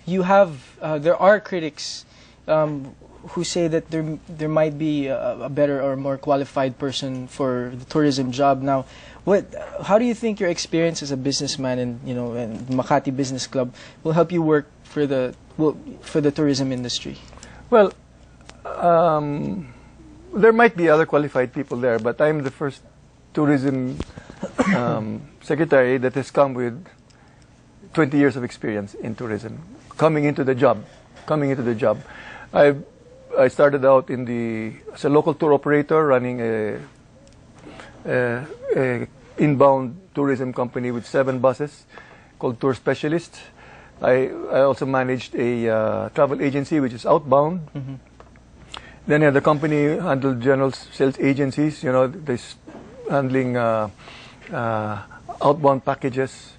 you have there are critics who say that there might be a better or more qualified person for the tourism job. Now, how do you think your experience as a businessman and Makati Business Club will help you work for the tourism industry? Well, there might be other qualified people there, but I'm the first tourism secretary that has come with 20 years of experience in tourism, coming into the job. I started out as a local tour operator, running a inbound tourism company with 7 buses called Tour Specialist. I also managed a travel agency which is outbound. Mm-hmm. Then I had a company handled general sales agencies, this handling outbound packages.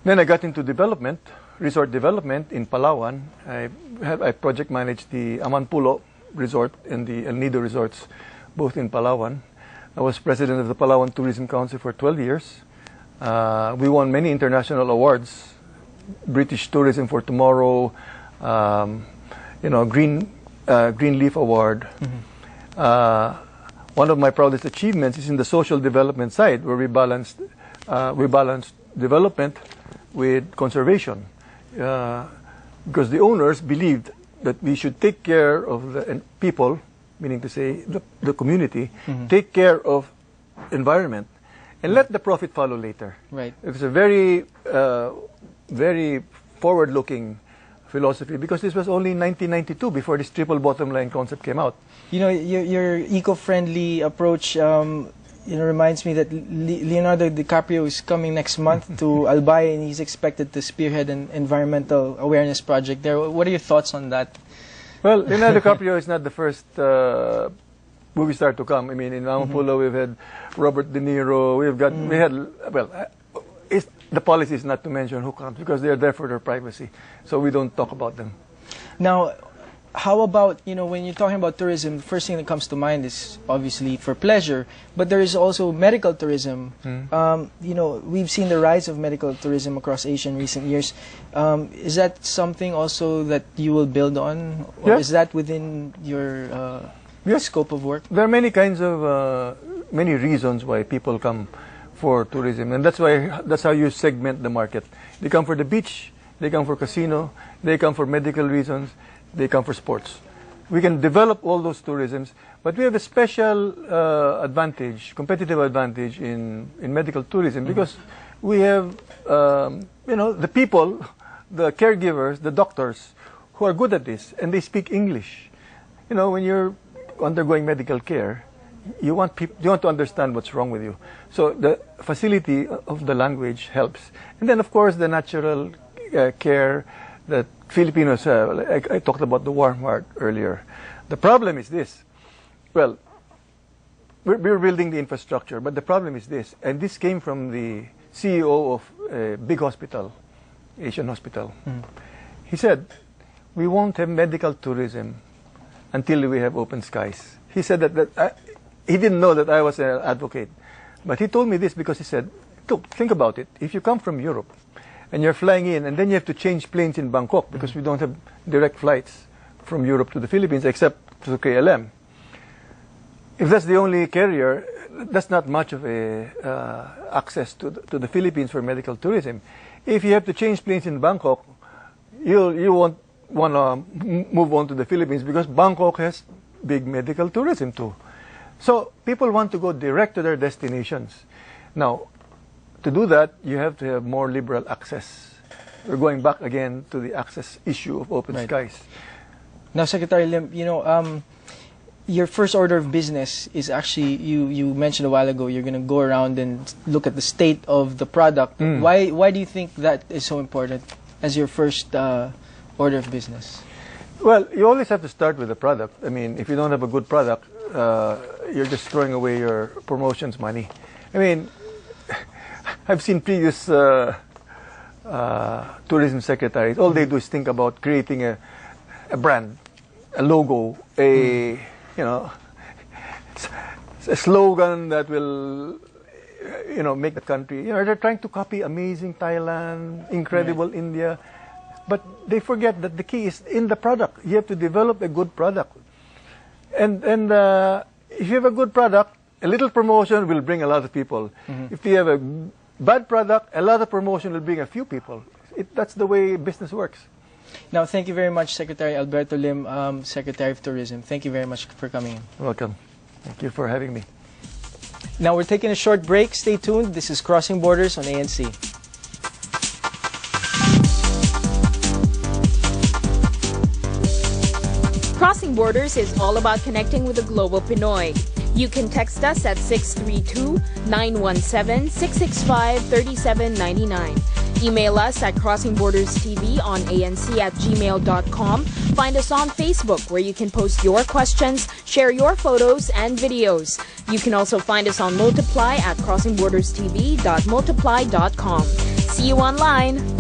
Then I got into development, resort development in Palawan. I project managed the Amanpulo Resort and the El Nido resorts, both in Palawan. I was president of the Palawan Tourism Council for 12 years. We won many international awards, British Tourism for Tomorrow, Green Leaf Award. Mm-hmm. One of my proudest achievements is in the social development side, where we balanced development with conservation, because the owners believed that we should take care of the people, meaning to say the community, mm-hmm. take care of environment, and let the profit follow later. Right. It's a very, very forward-looking philosophy, because this was only in 1992, before this triple bottom line concept came out. Your eco-friendly approach reminds me that Leonardo DiCaprio is coming next month to Albay, and he's expected to spearhead an environmental awareness project there. What are your thoughts on that? Well, Leonardo DiCaprio is not the first movie star to come. I mean, in Amanpulo, we've had Robert De Niro. The policy is not to mention who comes, because they are there for their privacy, so we don't talk about them. Now, how about, when you're talking about tourism, the first thing that comes to mind is obviously for pleasure, but there is also medical tourism. We've seen the rise of medical tourism across Asia in recent years. Is that something also that you will build on? Or yes. Is that within your yes. scope of work? There are many kinds of, many reasons why people come for tourism, and that's how you segment the market. They come for the beach, they come for casino, they come for medical reasons, they come for sports. We can develop all those tourisms, but we have a special competitive advantage in medical tourism, because we have, the people, the caregivers, the doctors who are good at this, and they speak English. When you're undergoing medical care, you want to understand what's wrong with you. So the facility of the language helps. And then, of course, the natural care that Filipinos have. I talked about the warm heart earlier. The problem is this. Well, we're building the infrastructure, but the problem is this. And this came from the CEO of a big hospital, Asian hospital. He said, we won't have medical tourism until we have open skies. He said that he didn't know that I was an advocate. But he told me this because he said, look, think about it. If you come from Europe and you're flying in, and then you have to change planes in Bangkok because we don't have direct flights from Europe to the Philippines except to KLM. If that's the only carrier, that's not much of a access to the Philippines for medical tourism. If you have to change planes in Bangkok, you won't want to move on to the Philippines, because Bangkok has big medical tourism too. So people want to go direct to their destinations. Now, to do that, you have to have more liberal access. We're going back again to the access issue of open skies. Now, Secretary Lim, your first order of business is actually, you mentioned a while ago, you're going to go around and look at the state of the product. Why do you think that is so important as your first order of business? Well, you always have to start with the product. I mean, if you don't have a good product, you're just throwing away your promotions money. I mean, I've seen previous tourism secretaries. All they do is think about creating a brand, a logo, a slogan that will make the country. They're trying to copy amazing Thailand, incredible India, but they forget that the key is in the product. You have to develop a good product, and if you have a good product, a little promotion will bring a lot of people. If you have a bad product, a lot of promotion will bring a few people. That's the way business works. Now, thank you very much, Secretary Alberto Lim, Secretary of Tourism. Thank you very much for coming in. Welcome. Thank you for having me. Now, we're taking a short break. Stay tuned. This is Crossing Borders on ANC. Crossing Borders is all about connecting with the global Pinoy. You can text us at 632-917-665-3799. Email us at crossingborderstv on anc@gmail.com. Find us on Facebook, where you can post your questions, share your photos and videos. You can also find us on Multiply at crossingborderstv.multiply.com. See you online.